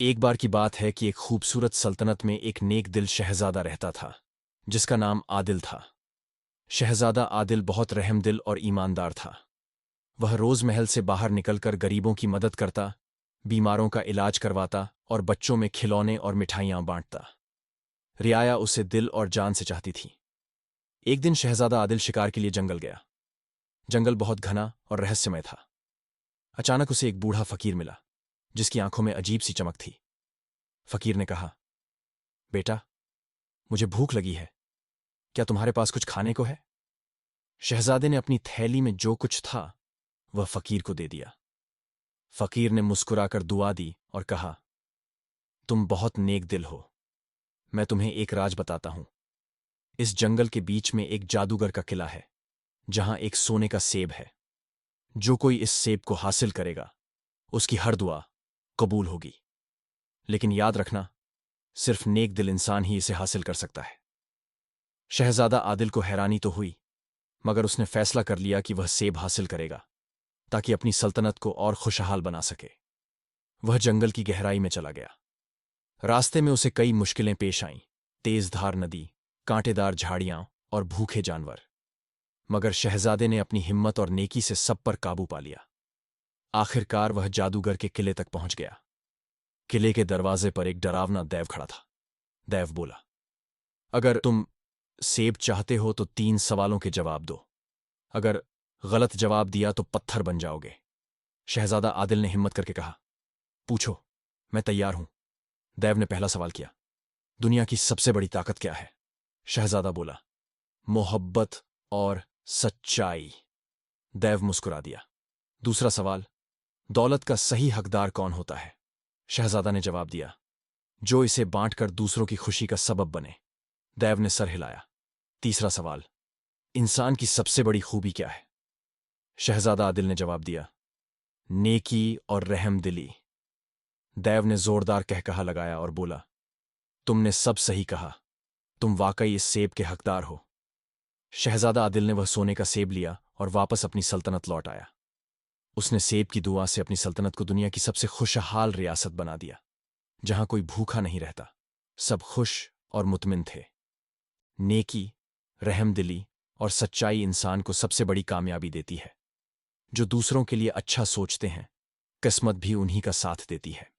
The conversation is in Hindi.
एक बार की बात है कि एक खूबसूरत सल्तनत में एक नेक दिल शहजादा रहता था, जिसका नाम आदिल था। शहजादा आदिल बहुत रहमदिल और ईमानदार था। वह रोज महल से बाहर निकलकर गरीबों की मदद करता, बीमारों का इलाज करवाता और बच्चों में खिलौने और मिठाइयां बांटता। रियाया उसे दिल और जान से चाहती थी। एक दिन शहजादा आदिल शिकार के लिए जंगल गया। जंगल बहुत घना और रहस्यमय था। अचानक उसे एक बूढ़ा फकीर मिला, जिसकी आंखों में अजीब सी चमक थी। फकीर ने कहा, बेटा, मुझे भूख लगी है, क्या तुम्हारे पास कुछ खाने को है? शहजादे ने अपनी थैली में जो कुछ था वह फकीर को दे दिया। फकीर ने मुस्कुराकर दुआ दी और कहा, तुम बहुत नेक दिल हो। मैं तुम्हें एक राज बताता हूं। इस जंगल के बीच में एक जादूगर का किला है, जहां एक सोने का सेब है। जो कोई इस सेब को हासिल करेगा, उसकी हर दुआ कबूल होगी। लेकिन याद रखना, सिर्फ नेक दिल इंसान ही इसे हासिल कर सकता है। शहजादा आदिल को हैरानी तो हुई, मगर उसने फैसला कर लिया कि वह सेब हासिल करेगा, ताकि अपनी सल्तनत को और खुशहाल बना सके। वह जंगल की गहराई में चला गया। रास्ते में उसे कई मुश्किलें पेश आईं, तेज धार नदी, कांटेदार झाड़ियां और भूखे जानवर। मगर शहजादे ने अपनी हिम्मत और नेकी से सब पर काबू पा लिया। आखिरकार वह जादूगर के किले तक पहुंच गया। किले के दरवाजे पर एक डरावना दैव खड़ा था। दैव बोला, अगर तुम सेब चाहते हो तो 3 सवालों के जवाब दो। अगर गलत जवाब दिया तो पत्थर बन जाओगे। शहजादा आदिल ने हिम्मत करके कहा, पूछो, मैं तैयार हूं। दैव ने पहला सवाल किया, दुनिया की सबसे बड़ी ताकत क्या है? शहजादा बोला, मोहब्बत और सच्चाई। दैव मुस्कुरा दिया। दूसरा सवाल, दौलत का सही हकदार कौन होता है? शहजादा ने जवाब दिया, जो इसे बांटकर दूसरों की खुशी का सबब बने। दैव ने सर हिलाया। तीसरा सवाल, इंसान की सबसे बड़ी खूबी क्या है? शहजादा आदिल ने जवाब दिया, नेकी और रहमदिली। दैव ने जोरदार कहकहा लगाया और बोला, तुमने सब सही कहा। तुम वाकई इस सेब के हकदार हो। शहजादा आदिल ने वह सोने का सेब लिया और वापस अपनी सल्तनत लौट आया। उसने सेब की दुआ से अपनी सल्तनत को दुनिया की सबसे खुशहाल रियासत बना दिया, जहां कोई भूखा नहीं रहता, सब खुश और मुतमिन थे। नेकी, रहमदिली और सच्चाई इंसान को सबसे बड़ी कामयाबी देती है। जो दूसरों के लिए अच्छा सोचते हैं, किस्मत भी उन्हीं का साथ देती है।